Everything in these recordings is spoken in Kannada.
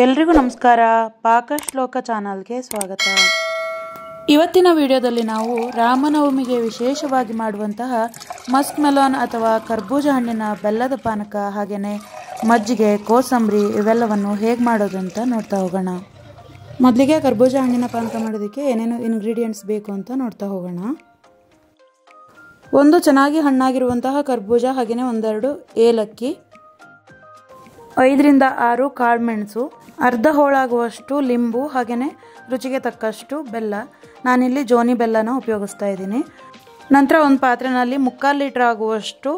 ಎಲ್ರಿಗೂ ನಮಸ್ಕಾರ. ಪಾಕಶ್ಲೋಕ ಚಾನಲ್ಗೆ ಸ್ವಾಗತ. ಇವತ್ತಿನ ವಿಡಿಯೋದಲ್ಲಿ ನಾವು ರಾಮನವಮಿಗೆ ವಿಶೇಷವಾಗಿ ಮಾಡುವಂತಹ ಮಸ್ಕ್ ಮೆಲೋನ್ ಅಥವಾ ಕರ್ಬೂಜ ಹಣ್ಣಿನ ಬೆಲ್ಲದ ಪಾನಕ, ಹಾಗೆಯೇ ಮಜ್ಜಿಗೆ, ಕೋಸಂಬರಿ ಇವೆಲ್ಲವನ್ನು ಹೇಗೆ ಮಾಡೋದು ಅಂತ ನೋಡ್ತಾ ಹೋಗೋಣ. ಮೊದಲಿಗೆ ಕರ್ಬೂಜ ಹಣ್ಣಿನ ಪಾನಕ ಮಾಡೋದಕ್ಕೆ ಏನೇನು ಇಂಗ್ರೀಡಿಯೆಂಟ್ಸ್ ಬೇಕು ಅಂತ ನೋಡ್ತಾ ಹೋಗೋಣ. ಒಂದು ಚೆನ್ನಾಗಿ ಹಣ್ಣಾಗಿರುವಂತಹ ಕರ್ಬೂಜ, ಹಾಗೆಯೇ ಒಂದೆರಡು ಏಲಕ್ಕಿ, 5 ರಿಂದ 6 ಕಾಳುಮೆಣಸು, ಅರ್ಧ ಹೋಳಾಗುವಷ್ಟು ಲಿಂಬು, ಹಾಗೆಯೇ ರುಚಿಗೆ ತಕ್ಕಷ್ಟು ಬೆಲ್ಲ. ನಾನಿಲ್ಲಿ ಜೋನಿ ಬೆಲ್ಲನ ಉಪಯೋಗಿಸ್ತಾ ಇದ್ದೀನಿ. ನಂತರ ಒಂದು ಪಾತ್ರೆಯಲ್ಲಿ 3/4 ಲೀಟ್ರ್ ಆಗುವಷ್ಟು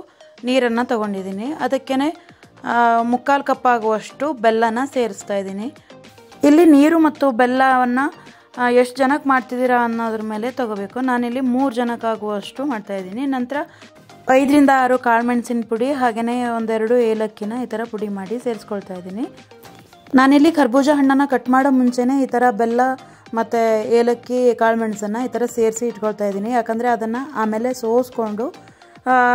ನೀರನ್ನು ತಗೊಂಡಿದ್ದೀನಿ. ಅದಕ್ಕೇ 3/4 ಕಪ್ ಆಗುವಷ್ಟು ಬೆಲ್ಲನ ಸೇರಿಸ್ತಾ ಇದ್ದೀನಿ. ಇಲ್ಲಿ ನೀರು ಮತ್ತು ಬೆಲ್ಲವನ್ನು ಎಷ್ಟು ಜನಕ್ಕೆ ಮಾಡ್ತಿದ್ದೀರಾ ಅನ್ನೋದ್ರ ಮೇಲೆ ತಗೋಬೇಕು. ನಾನಿಲ್ಲಿ 3 ಜನಕ್ಕಾಗುವಷ್ಟು ಮಾಡ್ತಾಯಿದ್ದೀನಿ. ನಂತರ 5 ರಿಂದ 6 ಕಾಳುಮೆಣಸಿನ ಪುಡಿ, ಹಾಗೆಯೇ ಒಂದೆರಡು ಏಲಕ್ಕಿನ ಈ ಥರ ಪುಡಿ ಮಾಡಿ ಸೇರಿಸ್ಕೊಳ್ತಾ ಇದ್ದೀನಿ. ನಾನಿಲ್ಲಿ ಕರ್ಬೂಜ ಹಣ್ಣನ್ನು ಕಟ್ ಮಾಡೋ ಮುಂಚೆನೇ ಈ ಥರ ಬೆಲ್ಲ ಮತ್ತು ಏಲಕ್ಕಿ, ಕಾಳುಮೆಣಸನ್ನು ಈ ಥರ ಸೇರಿಸಿ ಇಟ್ಕೊಳ್ತಾ ಇದ್ದೀನಿ. ಯಾಕಂದರೆ ಅದನ್ನು ಆಮೇಲೆ ಸೋಸ್ಕೊಂಡು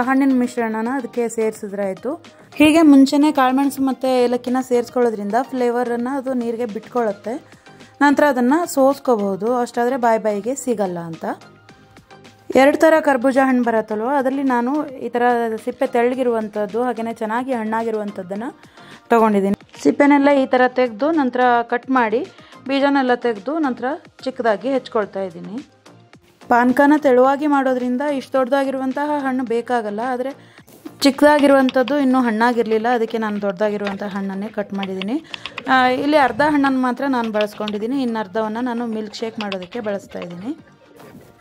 ಹಣ್ಣಿನ ಮಿಶ್ರಣನ ಅದಕ್ಕೆ ಸೇರಿಸಿದ್ರೆ ಆಯಿತು. ಹೀಗೆ ಮುಂಚೆನೇ ಕಾಳುಮೆಣಸು ಮತ್ತು ಏಲಕ್ಕಿನ ಸೇರಿಸ್ಕೊಳ್ಳೋದ್ರಿಂದ ಫ್ಲೇವರನ್ನು ಅದು ನೀರಿಗೆ ಬಿಟ್ಕೊಳ್ಳುತ್ತೆ. ನಂತರ ಅದನ್ನು ಸೋಸ್ಕೋಬಹುದು. ಅಷ್ಟಾದರೆ ಬಾಯಿಗೆ ಸಿಗಲ್ಲ ಅಂತ. 2 ಥರ ಕರ್ಬೂಜ ಹಣ್ಣು ಬರುತ್ತಲ್ವ, ಅದರಲ್ಲಿ ನಾನು ಈ ಥರ ಸಿಪ್ಪೆ ತೆಳ್ಳಗಿರುವಂಥದ್ದು, ಹಾಗೆಯೇ ಚೆನ್ನಾಗಿ ಹಣ್ಣಾಗಿರುವಂಥದ್ದನ್ನು ತೊಗೊಂಡಿದ್ದೀನಿ. ಸಿಪ್ಪೆನೆಲ್ಲ ಈ ಥರ ತೆಗೆದು ನಂತರ ಕಟ್ ಮಾಡಿ, ಬೀಜನೆಲ್ಲ ತೆಗೆದು ನಂತರ ಚಿಕ್ಕದಾಗಿ ಹೆಚ್ಕೊಳ್ತಾ ಇದ್ದೀನಿ. ಪಾನಕನ ತೆಳುವಾಗಿ ಮಾಡೋದ್ರಿಂದ ಇಷ್ಟು ದೊಡ್ಡದಾಗಿರುವಂತಹ ಹಣ್ಣು ಬೇಕಾಗಲ್ಲ. ಆದರೆ ಚಿಕ್ಕದಾಗಿರುವಂಥದ್ದು ಇನ್ನೂ ಹಣ್ಣಾಗಿರಲಿಲ್ಲ, ಅದಕ್ಕೆ ನಾನು ದೊಡ್ಡದಾಗಿರುವಂಥ ಹಣ್ಣನ್ನೇ ಕಟ್ ಮಾಡಿದ್ದೀನಿ. ಇಲ್ಲಿ ಅರ್ಧ ಹಣ್ಣನ್ನು ಮಾತ್ರ ನಾನು ಬಳಸ್ಕೊಂಡಿದ್ದೀನಿ. ಇನ್ನು ಅರ್ಧವನ್ನು ನಾನು ಮಿಲ್ಕ್ ಶೇಕ್ ಮಾಡೋದಕ್ಕೆ ಬಳಸ್ತಾ ಇದ್ದೀನಿ.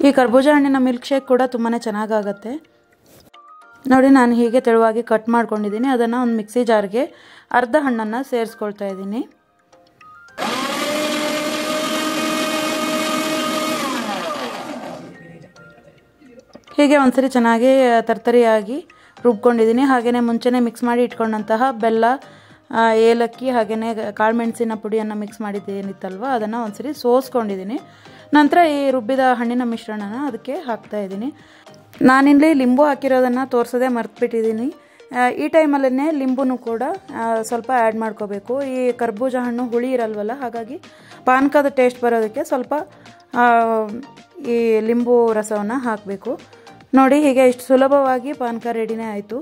ಈ ಕರ್ಬೂಜ ಹಣ್ಣಿನ ಮಿಲ್ಕ್ ಶೇಕ್ ಕೂಡ ತುಂಬಾ ಚೆನ್ನಾಗಾಗತ್ತೆ. ನೋಡಿ, ನಾನು ಹೀಗೆ ತೆಳುವಾಗಿ ಕಟ್ ಮಾಡ್ಕೊಂಡಿದ್ದೀನಿ. ಅದನ್ನು ಒಂದು ಮಿಕ್ಸಿ ಜಾರ್ಗೆ ಅರ್ಧ ಹಣ್ಣನ್ನು ಸೇರಿಸ್ಕೊಳ್ತಾ ಇದ್ದೀನಿ. ಹೀಗೆ ಒಂದ್ಸರಿ ಚೆನ್ನಾಗಿ ತರ್ತರಿಯಾಗಿ ರುಬ್ಕೊಂಡಿದ್ದೀನಿ. ಹಾಗೆಯೇ ಮುಂಚೆನೇ ಮಿಕ್ಸ್ ಮಾಡಿ ಇಟ್ಕೊಂಡಂತಹ ಬೆಲ್ಲ, ಏಲಕ್ಕಿ, ಹಾಗೆಯೇ ಕಾಳುಮೆಣಸಿನ ಪುಡಿಯನ್ನು ಮಿಕ್ಸ್ ಮಾಡಿದ್ದೇನಿತ್ತಲ್ವ, ಅದನ್ನು ಒಂದ್ಸರಿ ಸೋಸ್ಕೊಂಡಿದ್ದೀನಿ. ನಂತರ ಈ ರುಬ್ಬಿದ ಹಣ್ಣಿನ ಮಿಶ್ರಣನ ಅದಕ್ಕೆ ಹಾಕ್ತಾ ಇದ್ದೀನಿ. ನಾನಿಲ್ಲಿ ಲಿಂಬು ಹಾಕಿರೋದನ್ನು ತೋರಿಸೋದೇ ಮರ್ತ್ಬಿಟ್ಟಿದ್ದೀನಿ. ಈ ಟೈಮಲ್ಲೇ ಲಿಂಬುನು ಕೂಡ ಸ್ವಲ್ಪ ಆ್ಯಡ್ ಮಾಡ್ಕೋಬೇಕು. ಈ ಕರ್ಬೂಜ ಹಣ್ಣು ಹುಳಿ ಇರಲ್ವಲ್ಲ, ಹಾಗಾಗಿ ಪಾನಕದ ಟೇಸ್ಟ್ ಬರೋದಕ್ಕೆ ಸ್ವಲ್ಪ ಈ ಲಿಂಬು ರಸವನ್ನು ಹಾಕಬೇಕು. ನೋಡಿ, ಹೀಗೆ ಇಷ್ಟು ಸುಲಭವಾಗಿ ಪಾನಕ ರೆಡಿನೇ ಆಯಿತು.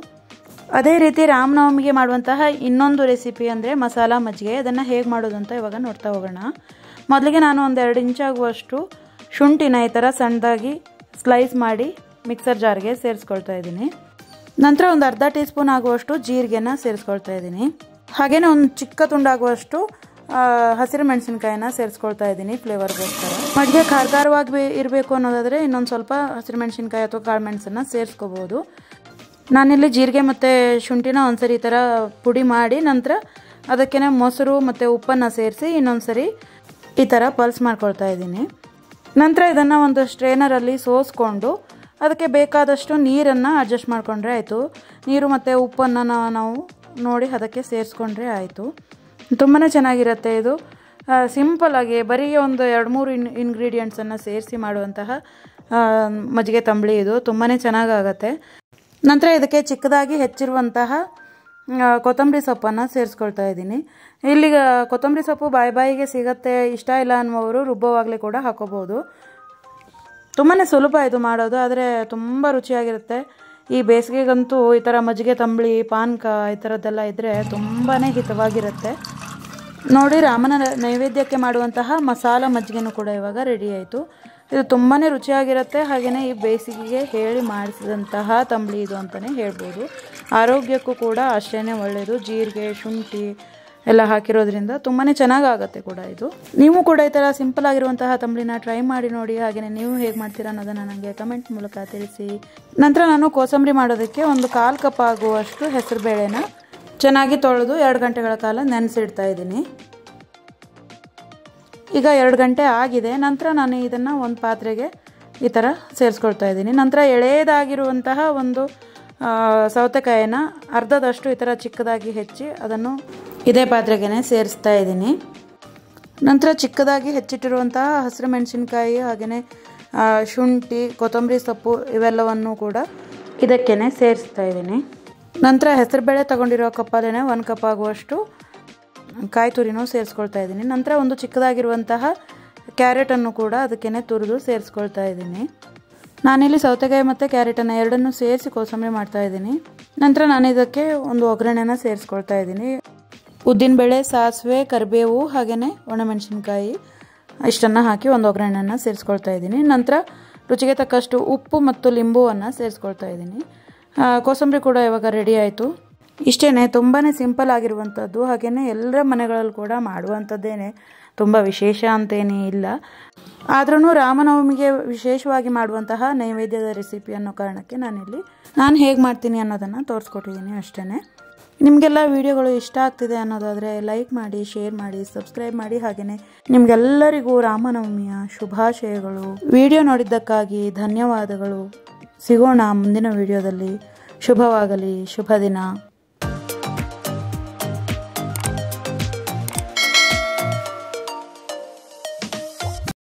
ಅದೇ ರೀತಿ ರಾಮನವಮಿಗೆ ಮಾಡುವಂತಹ ಇನ್ನೊಂದು ರೆಸಿಪಿ ಅಂದರೆ ಮಸಾಲ ಮಜ್ಜಿಗೆ. ಅದನ್ನು ಹೇಗೆ ಮಾಡೋದು ಅಂತ ಇವಾಗ ನೋಡ್ತಾ ಹೋಗೋಣ. ಮೊದಲಿಗೆ ನಾನು ಒಂದು 2 ಇಂಚ್ ಆಗುವಷ್ಟು ಶುಂಠಿನ ಈ ಥರ ಸಣ್ಣದಾಗಿ ಸ್ಲೈಸ್ ಮಾಡಿ ಮಿಕ್ಸರ್ ಜಾರ್ಗೆ ಸೇರಿಸ್ಕೊಳ್ತಾ ಇದ್ದೀನಿ. ನಂತರ ಒಂದು ಅರ್ಧ ಟೀ ಸ್ಪೂನ್ ಆಗುವಷ್ಟು ಜೀರಿಗೆನ ಸೇರಿಸ್ಕೊಳ್ತಾ ಇದ್ದೀನಿ. ಹಾಗೆಯೇ ಒಂದು ಚಿಕ್ಕ ತುಂಡಾಗುವಷ್ಟು ಹಸಿರು ಮೆಣಸಿನ್ಕಾಯಿನ ಸೇರಿಸ್ಕೊಳ್ತಾ ಇದ್ದೀನಿ ಫ್ಲೇವರ್ಗೋಸ್ಕರ. ಮಜ್ಜಿಗೆ ಖಾರವಾಗಿ ಇರಬೇಕು ಅನ್ನೋದಾದರೆ ಇನ್ನೊಂದು ಸ್ವಲ್ಪ ಹಸಿರು ಮೆಣಸಿನ್ಕಾಯಿ ಅಥವಾ ಕಾಳು ಮೆಣಸನ್ನು ಸೇರಿಸ್ಕೋಬೋದು. ನಾನಿಲ್ಲಿ ಜೀರಿಗೆ ಮತ್ತು ಶುಂಠಿನ ಒಂದ್ಸರಿ ಈ ಥರ ಪುಡಿ ಮಾಡಿ ನಂತರ ಅದಕ್ಕೇ ಮೊಸರು ಮತ್ತು ಉಪ್ಪನ್ನು ಸೇರಿಸಿ ಇನ್ನೊಂದು ಸರಿ ಈ ಥರ ಪಲ್ಸ್ ಮಾಡ್ಕೊಳ್ತಾ ಇದ್ದೀನಿ. ನಂತರ ಇದನ್ನು ಒಂದು ಸ್ಟ್ರೇನರಲ್ಲಿ ಸೋಸ್ಕೊಂಡು ಅದಕ್ಕೆ ಬೇಕಾದಷ್ಟು ನೀರನ್ನು ಅಡ್ಜಸ್ಟ್ ಮಾಡಿಕೊಂಡ್ರೆ ಆಯಿತು. ನೀರು ಮತ್ತು ಉಪ್ಪನ್ನು ನಾವು ನೋಡಿ ಅದಕ್ಕೆ ಸೇರಿಸ್ಕೊಂಡ್ರೆ ಆಯಿತು. ತುಂಬಾ ಚೆನ್ನಾಗಿರುತ್ತೆ ಇದು. ಸಿಂಪಲ್ಲಾಗಿ ಬರೀ ಒಂದು 2-3 ಇಂಗ್ರೀಡಿಯೆಂಟ್ಸನ್ನು ಸೇರಿಸಿ ಮಾಡುವಂತಹ ಮಜ್ಜಿಗೆ ತಂಬಳಿ ಇದು. ತುಂಬಾ ಚೆನ್ನಾಗಾಗತ್ತೆ. ನಂತರ ಇದಕ್ಕೆ ಚಿಕ್ಕದಾಗಿ ಹೆಚ್ಚಿರುವಂತಹ ಕೊತ್ತಂಬರಿ ಸೊಪ್ಪನ್ನು ಸೇರಿಸ್ಕೊಳ್ತಾ ಇದ್ದೀನಿ. ಇಲ್ಲಿ ಕೊತ್ತಂಬರಿ ಸೊಪ್ಪು ಬಾಯಿಗೆ ಸಿಗತ್ತೆ, ಇಷ್ಟ ಇಲ್ಲ ಅನ್ನುವರು ರುಬ್ಬವಾಗಲೇ ಕೂಡ ಹಾಕೋಬೋದು. ತುಂಬಾ ಸುಲಭ ಇದು ಮಾಡೋದು, ಆದರೆ ತುಂಬ ರುಚಿಯಾಗಿರುತ್ತೆ. ಈ ಬೇಸಿಗೆಗಂತೂ ಈ ಥರ ಮಜ್ಜಿಗೆ ತಂಬಳಿ, ಪಾನಕ ಈ ಥರದ್ದೆಲ್ಲ ಇದ್ದರೆ ತುಂಬಾ ಹಿತವಾಗಿರುತ್ತೆ. ನೋಡಿ, ರಾಮನ ನೈವೇದ್ಯಕ್ಕೆ ಮಾಡುವಂತಹ ಮಸಾಲ ಮಜ್ಜಿಗೆನೂ ಕೂಡ ಇವಾಗ ರೆಡಿ ಆಯಿತು. ಇದು ತುಂಬಾ ರುಚಿಯಾಗಿರುತ್ತೆ. ಹಾಗೆಯೇ ಈ ಬೇಸಿಗೆಗೆ ಹೇಳಿ ಮಾಡಿಸಿದಂತಹ ತಂಬಳಿ ಇದು ಅಂತಲೇ ಹೇಳ್ಬೋದು. ಆರೋಗ್ಯಕ್ಕೂ ಕೂಡ ಅಷ್ಟೇ ಒಳ್ಳೆಯದು. ಜೀರಿಗೆ, ಶುಂಠಿ ಎಲ್ಲ ಹಾಕಿರೋದ್ರಿಂದ ತುಂಬಾ ಚೆನ್ನಾಗಾಗತ್ತೆ ಕೂಡ ಇದು. ನೀವು ಕೂಡ ಈ ಥರ ಸಿಂಪಲ್ ಆಗಿರುವಂತಹ ತಂಬಳಿನ ಟ್ರೈ ಮಾಡಿ ನೋಡಿ. ಹಾಗೆಯೇ ನೀವು ಹೇಗೆ ಮಾಡ್ತೀರಾ ಅನ್ನೋದನ್ನು ನನಗೆ ಕಮೆಂಟ್ ಮೂಲಕ ತಿಳಿಸಿ. ನಂತರ ನಾನು ಕೋಸಂಬರಿ ಮಾಡೋದಕ್ಕೆ ಒಂದು 1/4 ಕಪ್ ಆಗುವಷ್ಟು ಹೆಸರು ಬೇಳೆನ ಚೆನ್ನಾಗಿ ತೊಳೆದು 2 ಗಂಟೆಗಳ ಕಾಲ ನೆನೆಸಿಡ್ತಾ ಇದ್ದೀನಿ. ಈಗ 2 ಗಂಟೆ ಆಗಿದೆ. ನಂತರ ನಾನು ಇದನ್ನು ಒಂದು ಪಾತ್ರೆಗೆ ಈ ಥರ ಸೇರಿಸ್ಕೊಳ್ತಾ ಇದ್ದೀನಿ. ನಂತರ ಎಳೆಯದಾಗಿರುವಂತಹ ಒಂದು ಸೌತೆಕಾಯಿನ ಅರ್ಧದಷ್ಟು ಈ ಥರ ಚಿಕ್ಕದಾಗಿ ಹೆಚ್ಚಿ ಅದನ್ನು ಇದೇ ಪಾತ್ರೆಗೆ ಸೇರಿಸ್ತಾ ಇದ್ದೀನಿ. ನಂತರ ಚಿಕ್ಕದಾಗಿ ಹೆಚ್ಚಿಟ್ಟಿರುವಂತಹ ಹಸಿರು ಮೆಣಸಿನ್ಕಾಯಿ, ಹಾಗೆಯೇ ಶುಂಠಿ, ಕೊತ್ತಂಬರಿ ಸೊಪ್ಪು ಇವೆಲ್ಲವನ್ನು ಕೂಡ ಇದಕ್ಕೇ ಸೇರಿಸ್ತಾ ಇದ್ದೀನಿ. ನಂತರ ಹೆಸರುಬೇಳೆ ತಗೊಂಡಿರೋ ಕಪ್ಪಲ್ಲೇ 1 ಕಪ್ ಆಗುವಷ್ಟು ಕಾಯಿ ತುರಿನೂ ಸೇರಿಸ್ಕೊಳ್ತಾ ಇದ್ದೀನಿ. ನಂತರ ಒಂದು ಚಿಕ್ಕದಾಗಿರುವಂತಹ ಕ್ಯಾರೆಟನ್ನು ಕೂಡ ಅದಕ್ಕೇ ತುರಿದು ಸೇರಿಸ್ಕೊಳ್ತಾ ಇದ್ದೀನಿ. ನಾನಿಲ್ಲಿ ಸೌತೆಕಾಯಿ ಮತ್ತು ಕ್ಯಾರೆಟನ್ನು ಎರಡನ್ನೂ ಸೇರಿಸಿ ಕೋಸಂಬರಿ ಮಾಡ್ತಾ ಇದ್ದೀನಿ. ನಂತರ ನಾನು ಇದಕ್ಕೆ ಒಂದು ಒಗ್ಗರಣೆನ ಸೇರಿಸ್ಕೊಳ್ತಾ ಇದ್ದೀನಿ. ಉದ್ದಿನಬೇಳೆ, ಸಾಸಿವೆ, ಕರಿಬೇವು ಹಾಗೆಯೇ ಒಣಮೆಣಸಿನ್ಕಾಯಿ ಇಷ್ಟನ್ನು ಹಾಕಿ ಒಂದು ಒಗ್ಗರಣೆಯನ್ನು ಸೇರಿಸ್ಕೊಳ್ತಾ ಇದ್ದೀನಿ. ನಂತರ ರುಚಿಗೆ ತಕ್ಕಷ್ಟು ಉಪ್ಪು ಮತ್ತು ಲಿಂಬುವನ್ನು ಸೇರಿಸ್ಕೊಳ್ತಾ ಇದ್ದೀನಿ. ಕೋಸಂಬರಿ ಕೂಡ ಇವಾಗ ರೆಡಿ ಆಯಿತು. ಇಷ್ಟೇ, ತುಂಬಾ ಸಿಂಪಲ್ ಆಗಿರುವಂಥದ್ದು. ಹಾಗೆಯೇ ಎಲ್ಲರ ಮನೆಗಳಲ್ಲಿ ಕೂಡ ಮಾಡುವಂಥದ್ದೇನೆ, ತುಂಬ ವಿಶೇಷ ಅಂತೇನೇ ಇಲ್ಲ. ಆದ್ರೂ ರಾಮನವಮಿಗೆ ವಿಶೇಷವಾಗಿ ಮಾಡುವಂತಹ ನೈವೇದ್ಯದ ರೆಸಿಪಿ ಅನ್ನೋ ಕಾರಣಕ್ಕೆ ನಾನು ಹೇಗೆ ಮಾಡ್ತೀನಿ ಅನ್ನೋದನ್ನು ತೋರಿಸ್ಕೊಟ್ಟಿದ್ದೀನಿ ಅಷ್ಟೇ. ನಿಮಗೆಲ್ಲ ವಿಡಿಯೋಗಳು ಇಷ್ಟ ಆಗ್ತಿದೆ ಅನ್ನೋದಾದರೆ ಲೈಕ್ ಮಾಡಿ, ಶೇರ್ ಮಾಡಿ, ಸಬ್ಸ್ಕ್ರೈಬ್ ಮಾಡಿ. ಹಾಗೆಯೇ ನಿಮಗೆಲ್ಲರಿಗೂ ರಾಮನವಮಿಯ ಶುಭಾಶಯಗಳು. ವಿಡಿಯೋ ನೋಡಿದ್ದಕ್ಕಾಗಿ ಧನ್ಯವಾದಗಳು. ಸಿಗೋಣ ಮುಂದಿನ ವಿಡಿಯೋದಲ್ಲಿ. ಶುಭವಾಗಲಿ. ಶುಭ ದಿನ.